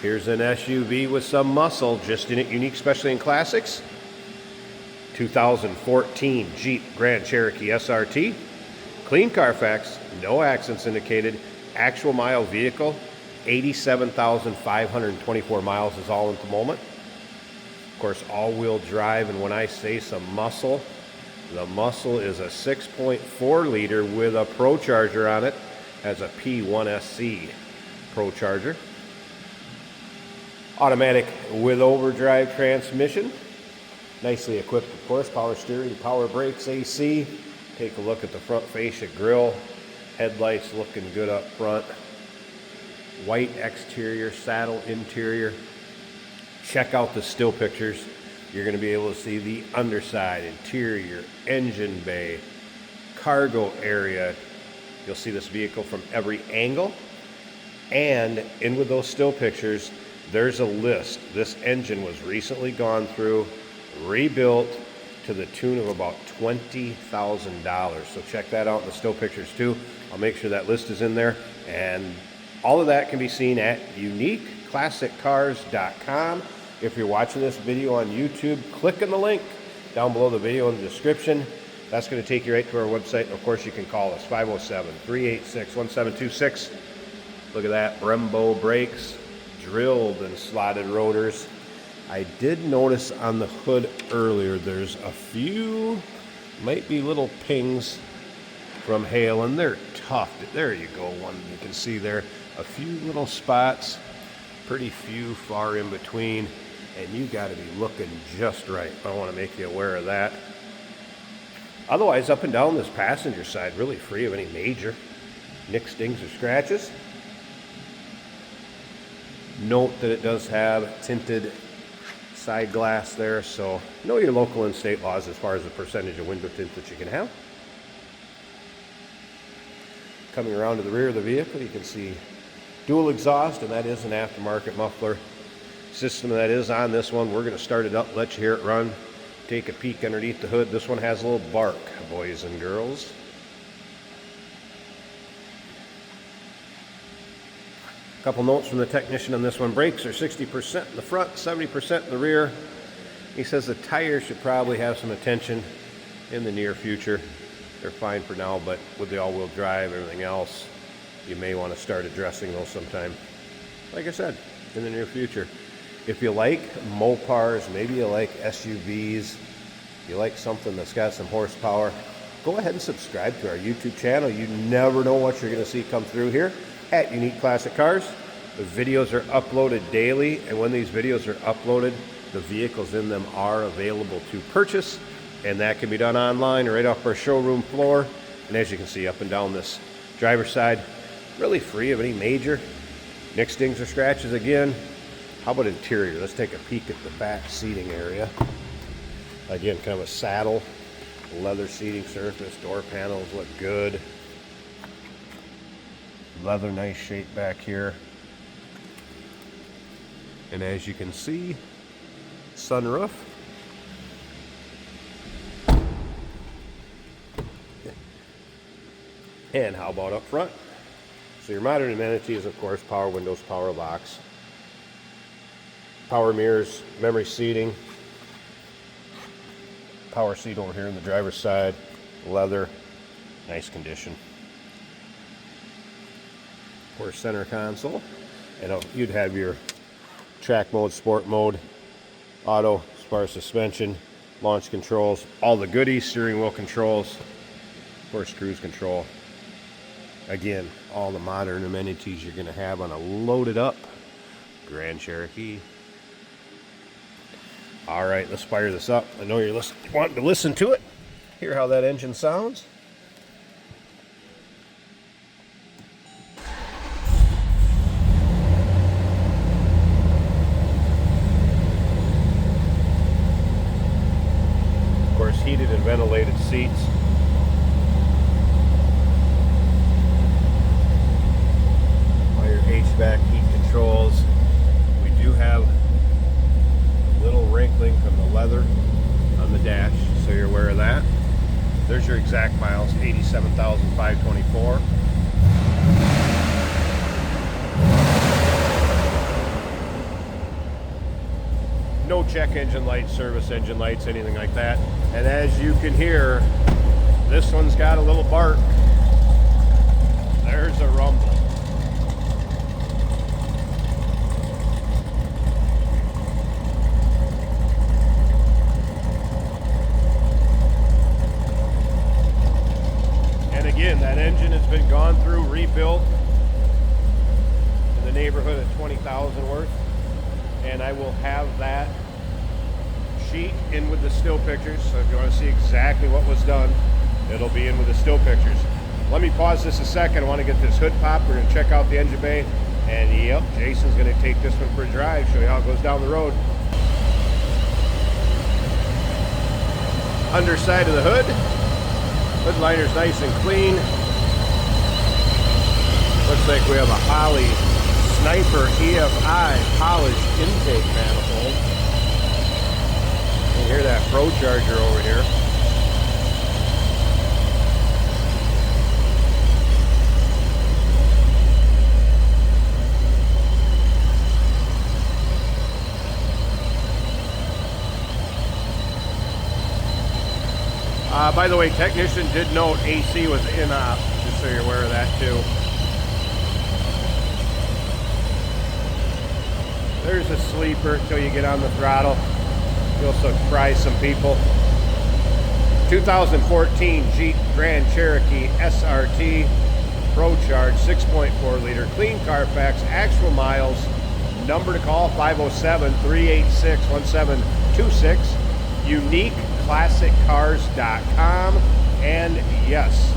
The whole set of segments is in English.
Here's an SUV with some muscle, just in it unique, especially in classics. 2014 Jeep Grand Cherokee SRT. Clean Carfax, no accidents indicated. Actual mile vehicle, 87,524 miles is all at the moment. Of course, all-wheel drive, and when I say some muscle, the muscle is a 6.4 liter with a Pro Charger on it. Has a P1SC Pro Charger. Automatic with overdrive transmission. Nicely equipped, of course. Power steering, power brakes, AC. Take a look at the front fascia grille. Headlights looking good up front. White exterior, saddle interior. Check out the still pictures. You're going to be able to see the underside, interior, engine bay, cargo area. You'll see this vehicle from every angle. And in with those still pictures, there's a list. This engine was recently gone through, rebuilt to the tune of about $20,000. So check that out in the still pictures too. I'll make sure that list is in there. And all of that can be seen at uniqueclassiccars.com. If you're watching this video on YouTube, click on the link down below the video in the description. That's going to take you right to our website. And of course, you can call us 507-386-1726. Look at that, Brembo brakes, drilled and slotted rotors. I did notice on the hood earlier, there's a few, might be little pings from hail, and they're tough. There you go, one you can see there. A few little spots, pretty few far in between, and you got to be looking just right. I want to make you aware of that. Otherwise, up and down this passenger side, really free of any major nicks, dings, or scratches. Note that it does have tinted side glass there, so know your local and state laws as far as the percentage of window tint that you can have. Coming around to the rear of the vehicle, you can see dual exhaust, and that is an aftermarket muffler system that is on this one. We're going to start it up, let you hear it run, take a peek underneath the hood. This one has a little bark, boys and girls. A couple notes from the technician on this one. Brakes are 60% in the front, 70% in the rear. He says the tires should probably have some attention in the near future. They're fine for now, but with the all-wheel drive, everything else, you may want to start addressing those sometime. Like I said, in the near future. If you like Mopars, maybe you like SUVs, you like something that's got some horsepower, go ahead and subscribe to our YouTube channel. You never know what you're going to see come through here at Unique Classic Cars. The videos are uploaded daily, and when these videos are uploaded, the vehicles in them are available to purchase, and that can be done online right off our showroom floor. And as you can see up and down this driver's side, really free of any major nicks, dings, or scratches. Again, how about interior? Let's take a peek at the back seating area. Again, kind of a saddle, leather seating surface, door panels look good. Leather, nice shape back here. And as you can see, sunroof. And how about up front? So your modern amenities, of course, power windows, power locks, power mirrors, memory seating, power seat over here on the driver's side, leather, nice condition. Of course, center console, and you'd have your track mode, sport mode, auto, as far as suspension, launch controls, all the goodies, steering wheel controls, of course, cruise control. Again, all the modern amenities you're going to have on a loaded up Grand Cherokee. All right, let's fire this up. I know you're wanting to listen to it, hear how that engine sounds. Of course, heated and ventilated seats. HVAC heat controls. We do have a little wrinkling from the leather on the dash, so you're aware of that. There's your exact miles, 87,524. No check engine lights, service engine lights, anything like that. And as you can hear, this one's got a little bark. There's a rumble. And again, that engine has been gone through, rebuilt in the neighborhood of 20,000 worth. And I will have that sheet in with the still pictures. So if you want to see exactly what was done, it'll be in with the still pictures. Let me pause this a second. I want to get this hood popped. We're going to check out the engine bay. And yep, Jason's going to take this one for a drive, show you how it goes down the road. Underside of the hood. Hood liner's nice and clean. Looks like we have a Holley Sniper EFI polished intake manifold. You can hear that Pro Charger over here. By the way, technician did note AC was in op, just so you're aware of that too. There's a sleeper until you get on the throttle. You'll surprise some people. 2014 Jeep Grand Cherokee SRT Pro Charge 6.4 liter clean Carfax, actual miles. Number to call 507-386-1726. UniqueClassicCars.com. And yes,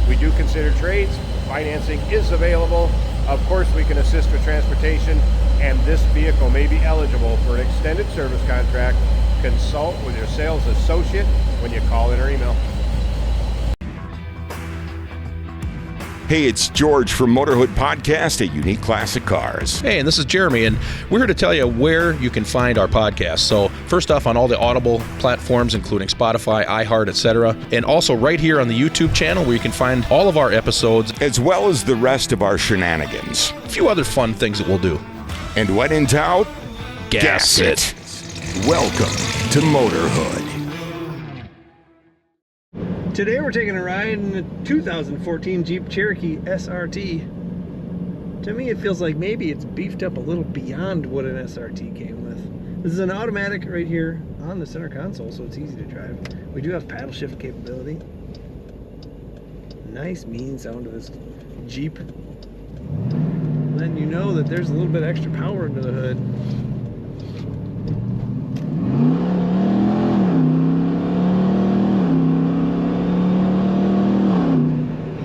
we do consider trades. Financing is available. Of course, we can assist with transportation, and this vehicle may be eligible for an extended service contract. Consult with your sales associate when you call in or email. Hey, it's George from Motorhood Podcast at Unique Classic Cars. Hey, and this is Jeremy, and we're here to tell you where you can find our podcast. So first off, on all the Audible platforms, including Spotify, iHeart, etc., and also right here on the YouTube channel where you can find all of our episodes, as well as the rest of our shenanigans. A few other fun things that we'll do. And when in doubt, gas it. Welcome to Motorhood. Today we're taking a ride in the 2014 Jeep Cherokee SRT. To me it feels like maybe it's beefed up a little beyond what an SRT came with. This is an automatic right here on the center console, so it's easy to drive. We do have paddle shift capability. Nice mean sound of this Jeep. Letting you know that there's a little bit extra power under the hood.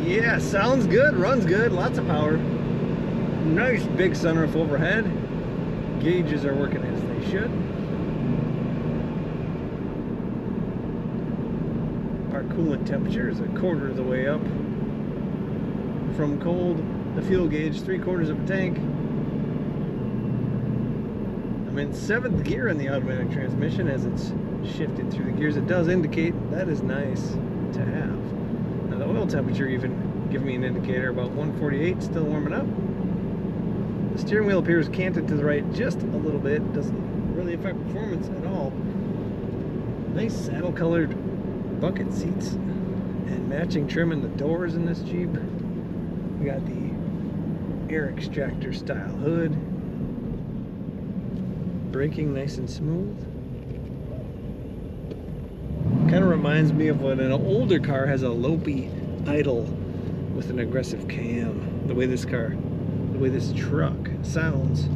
Yeah, sounds good, runs good, lots of power. Nice big sunroof overhead. Gauges are working as they should. Our coolant temperature is a quarter of the way up. From cold, the fuel gauge 3/4 of a tank. I'm in 7th gear in the automatic transmission as it's shifted through the gears. It does indicate that is nice to have. Now the oil temperature even give me an indicator about 148, still warming up. The steering wheel appears canted to the right just a little bit. Doesn't really affect performance at all. Nice saddle colored bucket seats and matching trim in the doors in this Jeep. We got the air extractor style hood. Braking nice and smooth. Kind of reminds me of when an older car has a lopey idle with an aggressive cam. The way this truck sounds.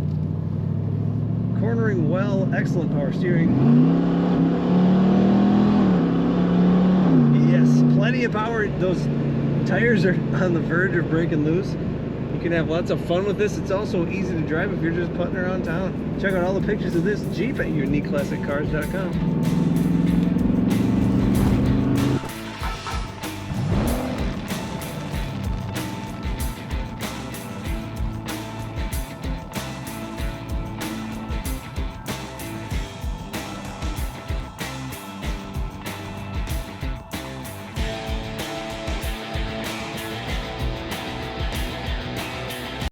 Cornering well, excellent power steering. Yes, plenty of power. Those tires are on the verge of breaking loose. You can have lots of fun with this. It's also easy to drive if you're just putting around town. Check out all the pictures of this Jeep at UniqueClassicCars.com.